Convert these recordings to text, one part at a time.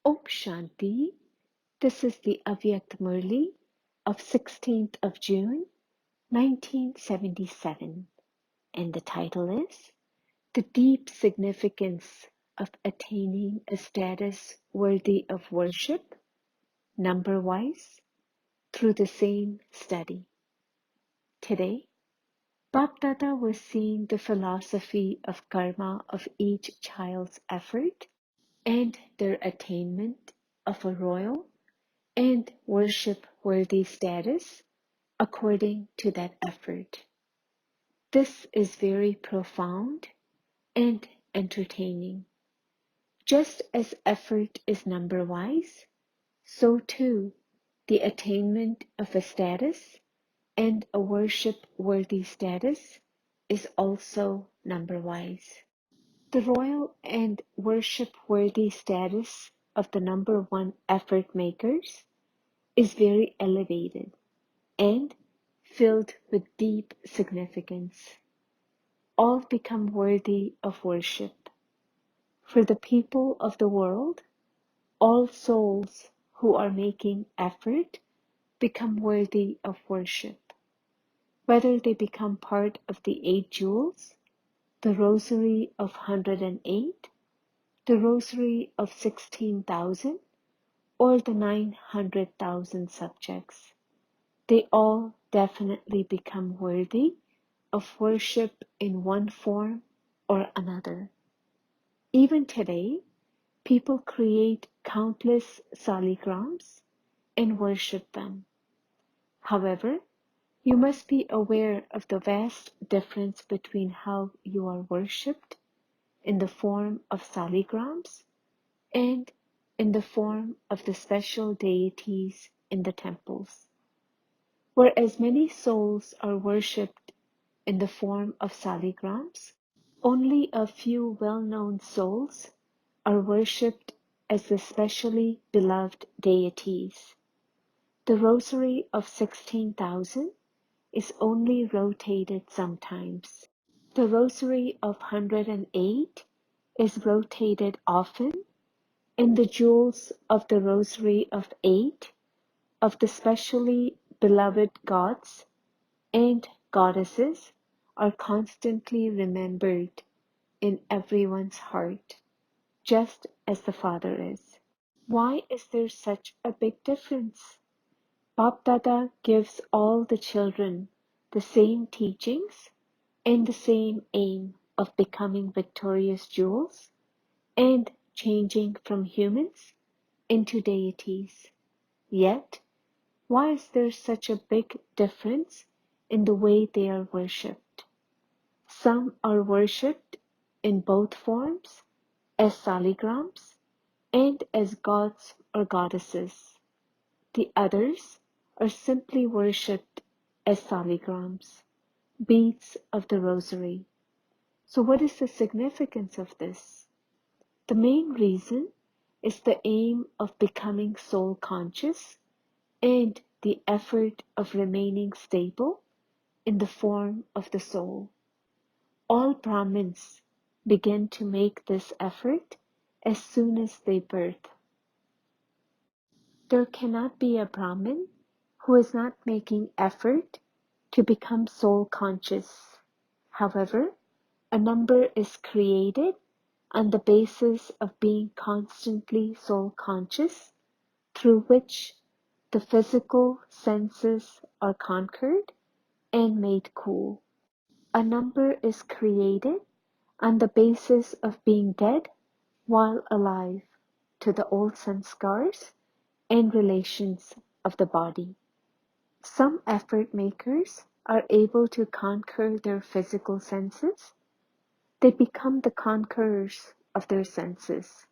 Om Shanti. This is the Avyakt Murli of 16th of June, 1977, and the title is The Deep Significance of Attaining a Status Worthy of Worship, Number-wise, through the same study. Today, BapDada was seeing the philosophy of karma of each child's effort and their attainment of a royal and worship-worthy status according to that effort. This is very profound and entertaining. Just as effort is number-wise, so too the attainment of a status and a worship-worthy status is also number-wise. The royal and worship-worthy status of the number one effort makers is very elevated and filled with deep significance. All become worthy of worship. For the people of the world, all souls who are making effort become worthy of worship. Whether they become part of the 8 jewels, the rosary of 108, the rosary of 16,000, or the 900,000 subjects, they all definitely become worthy of worship in one form or another. Even today, people create countless Saligrams and worship them. However, you must be aware of the vast difference between how you are worshipped in the form of Saligrams and in the form of the special deities in the temples. Whereas many souls are worshipped in the form of Saligrams, only a few well-known souls are worshipped as the specially beloved deities. The rosary of 16,000 is only rotated sometimes. The rosary of 108 is rotated often, and the jewels of the rosary of 8 of the specially beloved gods and goddesses are constantly remembered in everyone's heart, just as the Father is. Why is there such a big difference? BapDada gives all the children the same teachings and the same aim of becoming victorious jewels and changing from humans into deities. Yet, why is there such a big difference in the way they are worshipped? Some are worshipped in both forms, as Saligrams and as gods or goddesses. The others are simply worshipped as Saligrams, beads of the rosary. So what is the significance of this? The main reason is the aim of becoming soul conscious and the effort of remaining stable in the form of the soul. All Brahmins begin to make this effort as soon as they birth. There cannot be a Brahmin who is not making effort to become soul conscious. However, a number is created on the basis of being constantly soul conscious, through which the physical senses are conquered and made cool. A number is created on the basis of being dead while alive to the old sanskars and relations of the body. Some effort makers are able to conquer their physical senses. They become the conquerors of their senses.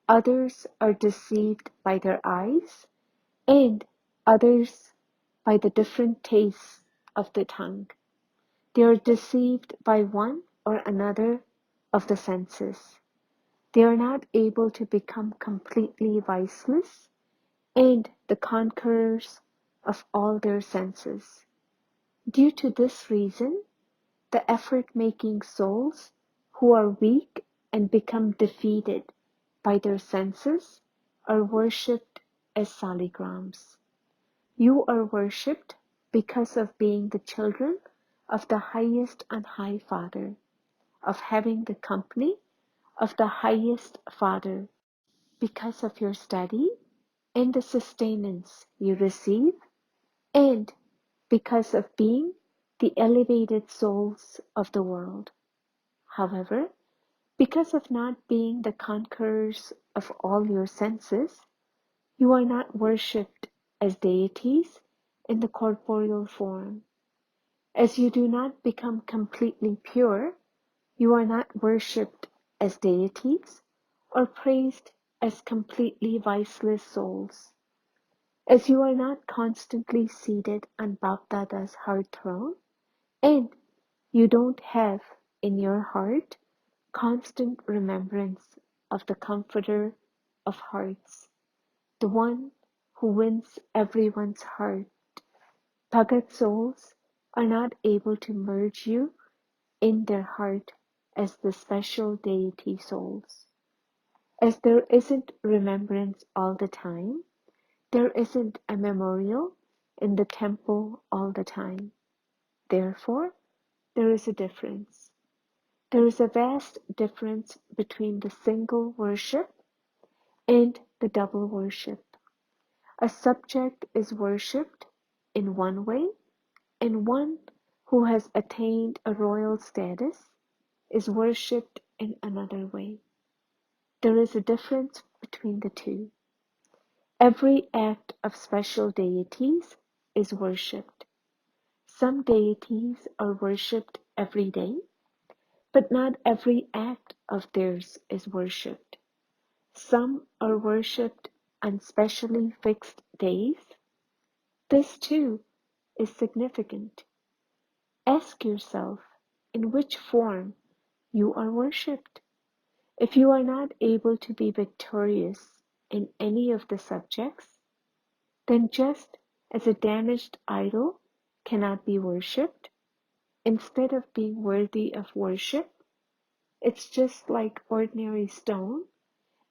Others are deceived by their eyes, and others by the different tastes of the tongue. They are deceived by one or another of the senses. They are not able to become completely viceless and the conquerors of all their senses. Due to this reason, the effort-making souls who are weak and become defeated by their senses are worshipped as Saligrams. You are worshipped because of being the children of the highest and high Father, of having the company of the highest Father, because of your study and the sustenance you receive, and because of being the elevated souls of the world. However, because of not being the conquerors of all your senses, you are not worshipped as deities in the corporeal form. As you do not become completely pure, you are not worshipped as deities or praised as completely viceless souls. As you are not constantly seated on BapDada's heart throne, and you don't have in your heart constant remembrance of the Comforter of hearts, the one who wins everyone's heart. Bhagat souls are not able to merge you in their heart as the special deity souls. As there isn't remembrance all the time, there isn't a memorial in the temple all the time. Therefore, there is a difference. There is a vast difference between the single worship and the double worship. A subject is worshipped in one way, and one who has attained a royal status is worshipped in another way. There is a difference between the two. Every act of special deities is worshipped. Some deities are worshipped every day, but not every act of theirs is worshipped. Some are worshipped on specially fixed days. This too is significant. Ask yourself in which form you are worshipped. If you are not able to be victorious in any of the subjects, then just as a damaged idol cannot be worshipped, instead of being worthy of worship, it's just like ordinary stone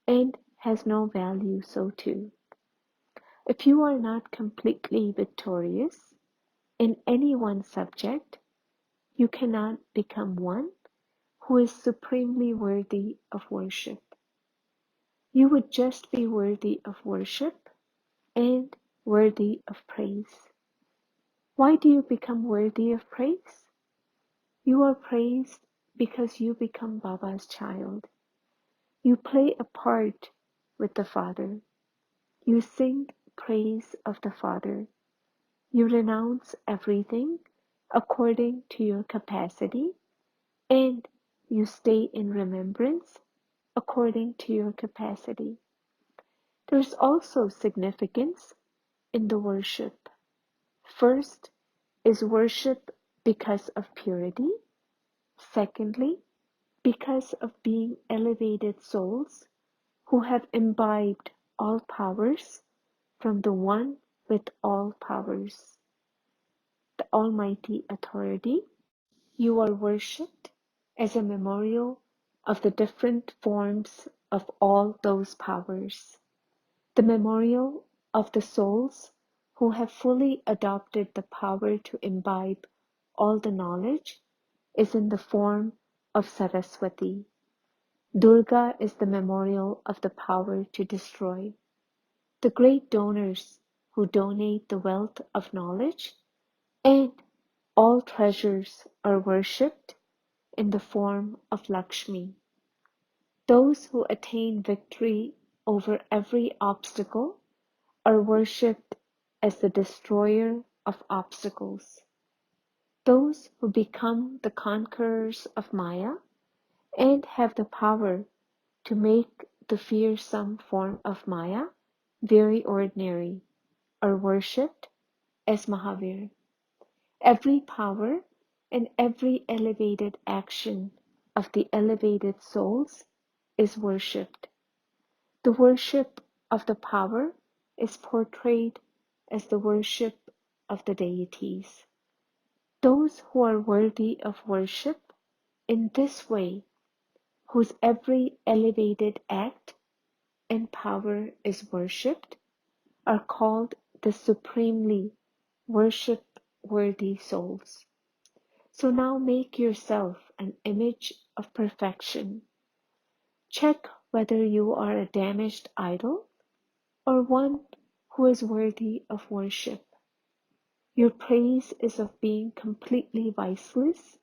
and has no value, so too. If you are not completely victorious in any one subject, you cannot become one who is supremely worthy of worship. You would just be worthy of worship and worthy of praise. Why do you become worthy of praise? You are praised because you become Baba's child. You play a part with the Father. You sing praise of the Father. You renounce everything according to your capacity, and you stay in remembrance according to your capacity. There's also significance in the worship. First is worship because of purity. Secondly, because of being elevated souls who have imbibed all powers from the One with all powers, the Almighty Authority. You are worshipped as a memorial of the different forms of all those powers, the memorial of the souls who have fully adopted the power to imbibe all the knowledge is in the form of Saraswati. Durga is the memorial of the power to destroy. The great donors who donate the wealth of knowledge and all treasures are worshipped in the form of Lakshmi. Those who attain victory over every obstacle are worshipped as the destroyer of obstacles. Those who become the conquerors of Maya and have the power to make the fearsome form of Maya very ordinary are worshipped as Mahavir. Every power and every elevated action of the elevated souls is worshipped. The worship of the power is portrayed as the worship of the deities. Those who are worthy of worship in this way, whose every elevated act and power is worshipped are called the supremely worship-worthy souls. So now make yourself an image of perfection. Check whether you are a damaged idol or one who is worthy of worship. Your praise is of being completely viceless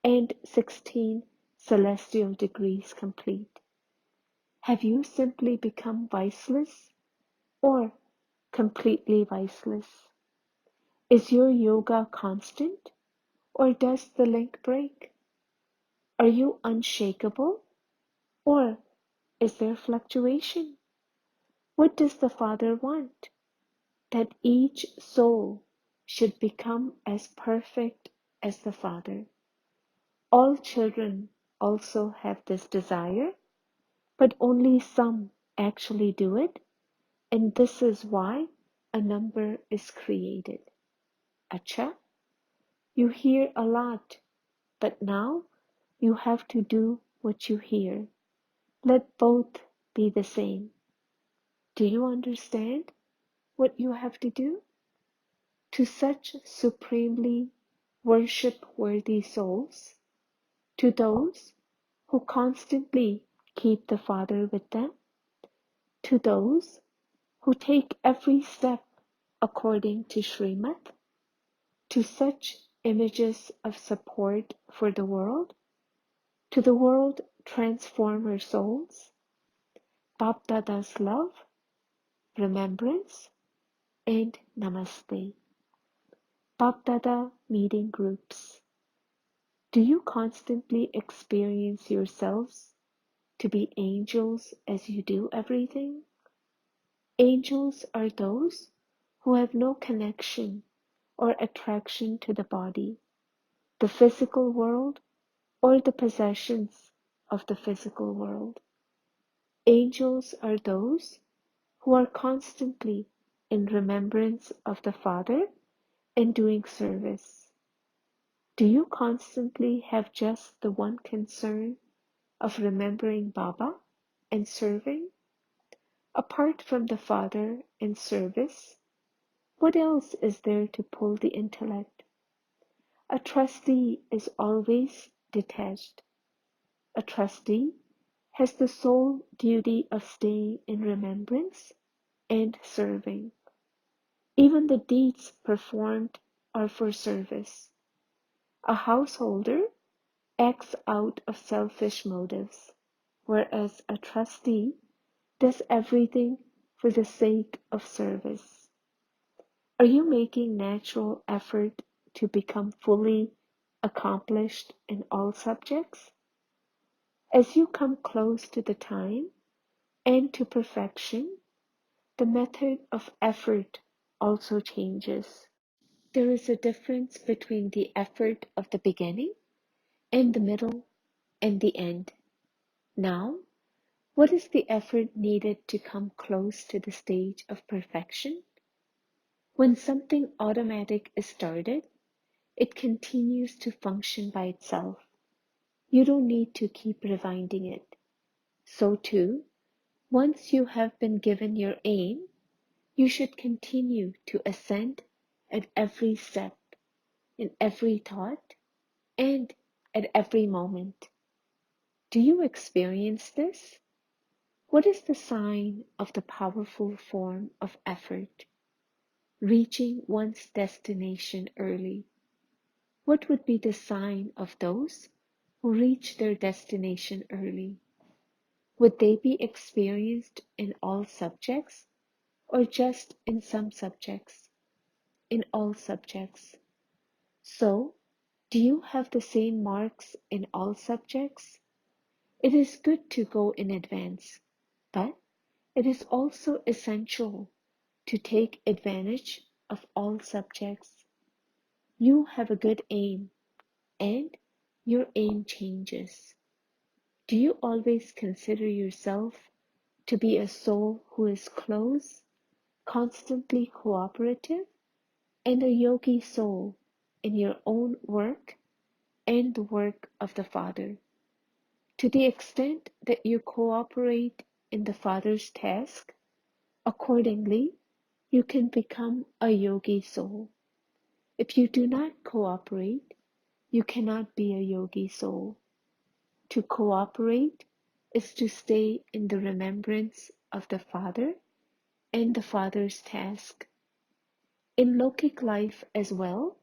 and 16 celestial degrees complete. Have you simply become viceless or completely viceless? Is your yoga constant or does the link break? Are you unshakable or is there fluctuation? What does the Father want? That each soul should become as perfect as the Father. All children also have this desire, but only some actually do it, and this is why a number is created. Acha, you hear a lot, but now you have to do what you hear. Let both be the same. Do you understand what you have to do? To such supremely worship-worthy souls, to those who constantly keep the Father with them, to those who take every step according to Srimad, to such images of support for the world, to the world transformer souls, BapDada's love, remembrance, and namaste. BapDada meeting groups. Do you constantly experience yourselves to be angels as you do everything? Angels are those who have no connection or attraction to the body, the physical world, or the possessions of the physical world. Angels are those who are constantly in remembrance of the Father and doing service. Do you constantly have just the one concern of remembering Baba and serving? Apart from the Father and service, what else is there to pull the intellect? A trustee is always detached. A trustee has the sole duty of staying in remembrance and serving. Even the deeds performed are for service. A householder acts out of selfish motives, whereas a trustee does everything for the sake of service. Are you making natural effort to become fully accomplished in all subjects? As you come close to the time and to perfection, the method of effort also changes. There is a difference between the effort of the beginning and the middle and the end. Now, what is the effort needed to come close to the stage of perfection? When something automatic is started, it continues to function by itself. You don't need to keep rewinding it. So too, once you have been given your aim, you should continue to ascend at every step, in every thought, and at every moment. Do you experience this? What is the sign of the powerful form of effort? Reaching one's destination early. What would be the sign of those who reach their destination early? Would they be experienced in all subjects or just in some subjects? In all subjects. So, do you have the same marks in all subjects? It is good to go in advance, but it is also essential to take advantage of all subjects. You have a good aim, and your aim changes. Do you always consider yourself to be a soul who is close, constantly cooperative, and a yogi soul in your own work and the work of the Father? To the extent that you cooperate in the Father's task, accordingly, you can become a yogi soul. If you do not cooperate, you cannot be a yogi soul. To cooperate is to stay in the remembrance of the Father and the Father's task. In lokic life as well,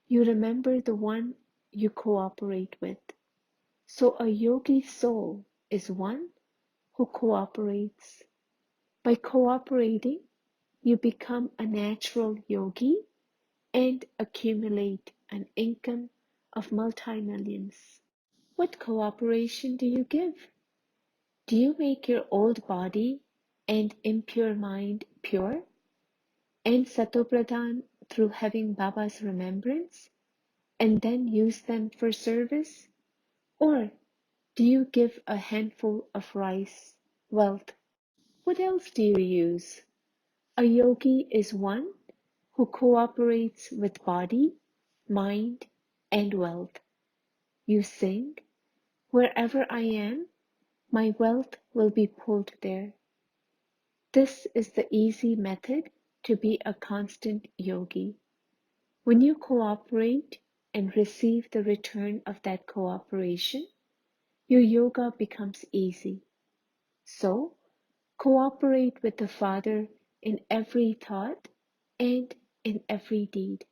you remember the one you cooperate with. So a yogi soul is one who cooperates. By cooperating, you become a natural yogi and accumulate an income of multi-millions. What cooperation do you give? Do you make your old body and impure mind pure and satopradhan through having Baba's remembrance and then use them for service? Or do you give a handful of rice, wealth? What else do you use? A yogi is one who cooperates with body, mind, and wealth. You sing, wherever I am, my wealth will be pulled there. This is the easy method to be a constant yogi. When you cooperate and receive the return of that cooperation, your yoga becomes easy. So, cooperate with the Father in every thought and in every deed.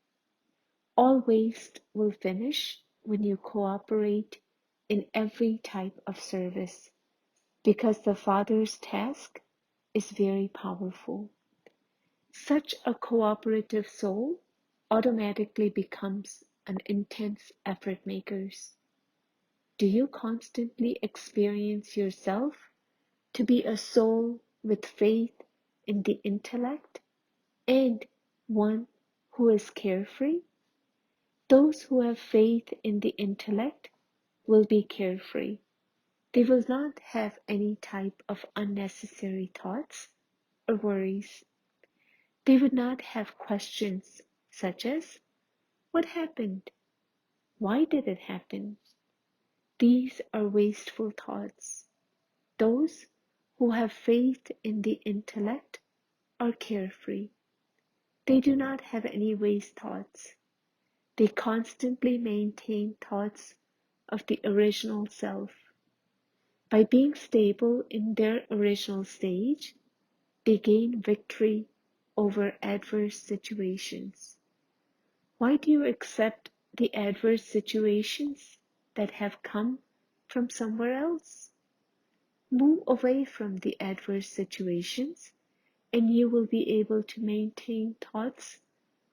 All waste will finish when you cooperate in every type of service, because the Father's task is very powerful. Such a cooperative soul automatically becomes an intense effort maker. Do you constantly experience yourself to be a soul with faith in the intellect and one who is carefree? Those who have faith in the intellect will be carefree. They will not have any type of unnecessary thoughts or worries. They would not have questions such as, what happened? Why did it happen? These are wasteful thoughts. Those who have faith in the intellect are carefree. They do not have any waste thoughts. They constantly maintain thoughts of the original self. By being stable in their original stage, they gain victory over adverse situations. Why do you accept the adverse situations that have come from somewhere else? Move away from the adverse situations, and you will be able to maintain thoughts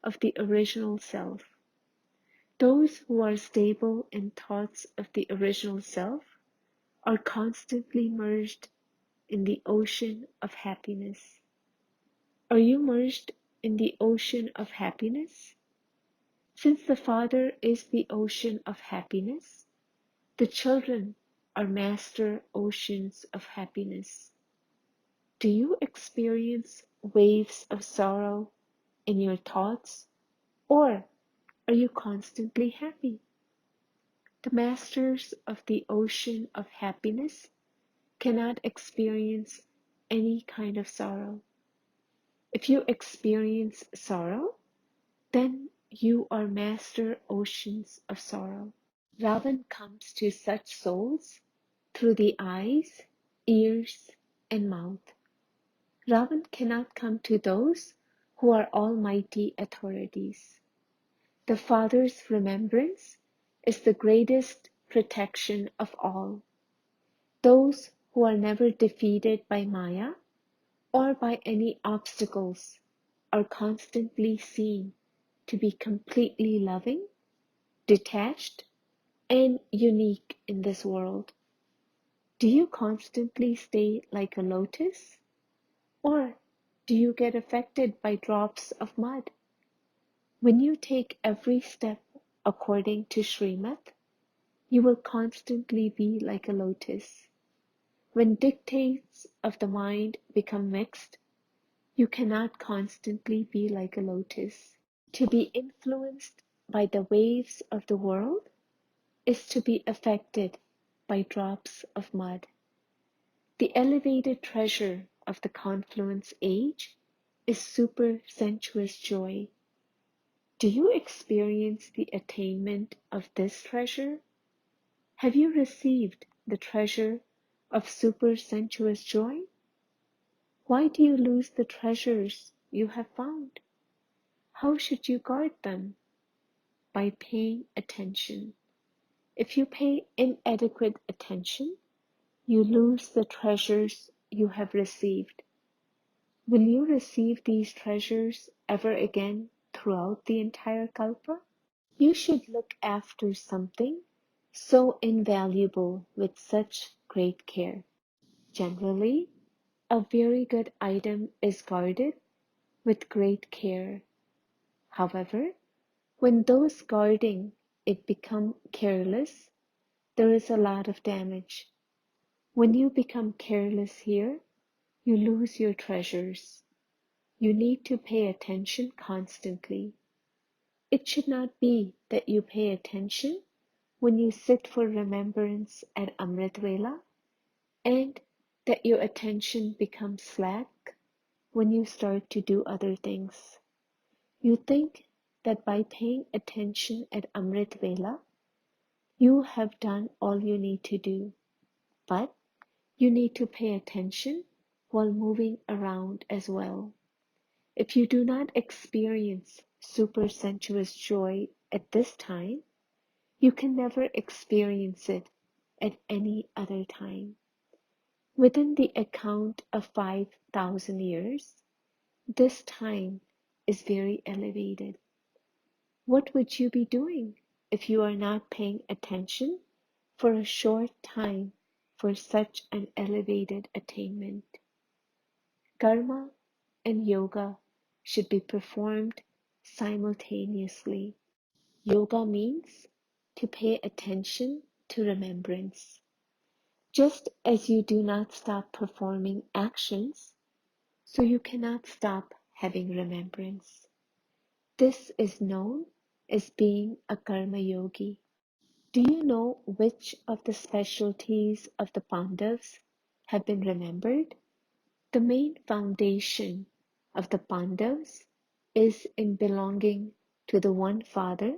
of the original self. Those who are stable in thoughts of the original self are constantly merged in the ocean of happiness. Are you merged in the ocean of happiness? Since the Father is the ocean of happiness, the children are master oceans of happiness. Do you experience waves of sorrow in your thoughts, or are you constantly happy? The masters of the ocean of happiness cannot experience any kind of sorrow. If you experience sorrow, then you are master oceans of sorrow. Ravan comes to such souls through the eyes, ears, and mouth. Ravan cannot come to those who are almighty authorities. The Father's remembrance is the greatest protection of all. Those who are never defeated by Maya or by any obstacles are constantly seen to be completely loving, detached, and unique in this world. Do you constantly stay like a lotus? Or do you get affected by drops of mud? When you take every step according to Srimad, you will constantly be like a lotus. When dictates of the mind become mixed, you cannot constantly be like a lotus. To be influenced by the waves of the world is to be affected by drops of mud. The elevated treasure of the confluence age is super sensuous joy. Do you experience the attainment of this treasure? Have you received the treasure of super sensuous joy? Why do you lose the treasures you have found? How should you guard them? By paying attention. If you pay inadequate attention, you lose the treasures you have received. Will you receive these treasures ever again throughout the entire kalpa? You should look after something so invaluable with such great care. Generally, a very good item is guarded with great care. However, when those guarding it become careless, there is a lot of damage. When you become careless here, you lose your treasures. You need to pay attention constantly. It should not be that you pay attention when you sit for remembrance at Amrit Vela, and that your attention becomes slack when you start to do other things. You think that by paying attention at Amrit Vela, you have done all you need to do, but you need to pay attention while moving around as well. If you do not experience super sensuous joy at this time, you can never experience it at any other time. Within the account of 5,000 years, this time is very elevated. What would you be doing if you are not paying attention for a short time for such an elevated attainment? Karma and yoga should be performed simultaneously. Yoga means to pay attention to remembrance. Just as you do not stop performing actions, so you cannot stop having remembrance. This is known as being a karma yogi. Do you know which of the specialties of the Pandavas have been remembered? The main foundation of the Pandavas is in belonging to the one Father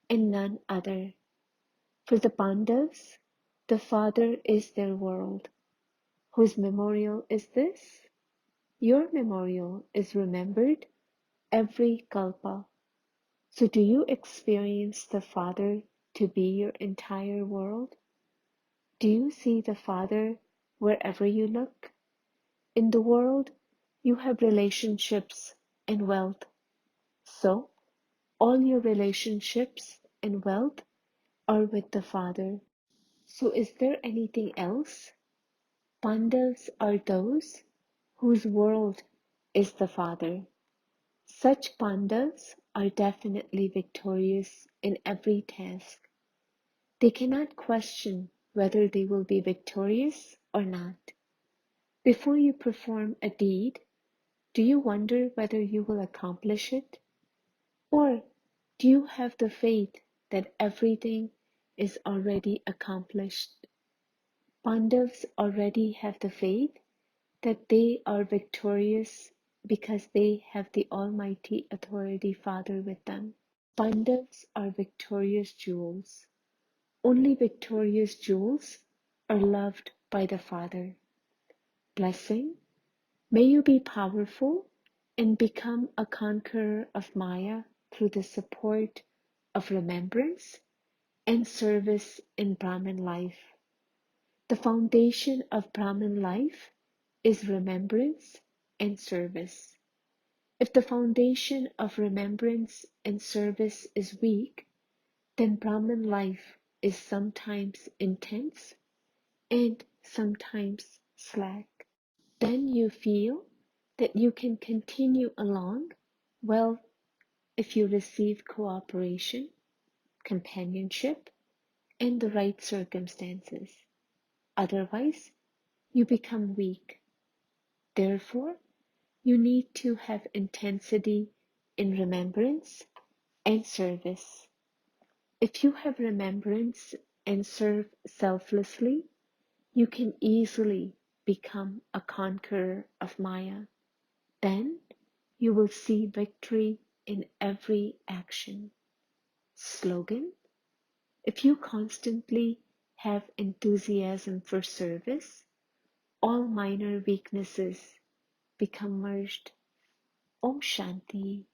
and none other. For the Pandavas, the Father is their world. Whose memorial is this? Your memorial is remembered every kalpa. So do you experience the Father to be your entire world? Do you see the Father wherever you look? In the world, you have relationships and wealth. So, all your relationships and wealth are with the Father. So is there anything else? Pandavas are those whose world is the Father. Such Pandavas are definitely victorious in every task. They cannot question whether they will be victorious or not. Before you perform a deed, do you wonder whether you will accomplish it? Or do you have the faith that everything is already accomplished? Pandavas already have the faith that they are victorious because they have the Almighty Authority Father with them. Pandavas are victorious jewels. Only victorious jewels are loved by the Father. Blessing, may you be powerful and become a conqueror of Maya through the support of remembrance and service in Brahmin life. The foundation of Brahmin life is remembrance and service. If the foundation of remembrance and service is weak, then Brahmin life is sometimes intense and sometimes slack. Then you feel that you can continue along well if you receive cooperation, companionship, and the right circumstances. Otherwise, you become weak. Therefore, you need to have intensity in remembrance and service. If you have remembrance and serve selflessly, you can easily become a conqueror of Maya. Then you will see victory in every action. Slogan: if you constantly have enthusiasm for service, all minor weaknesses become merged. Om Shanti.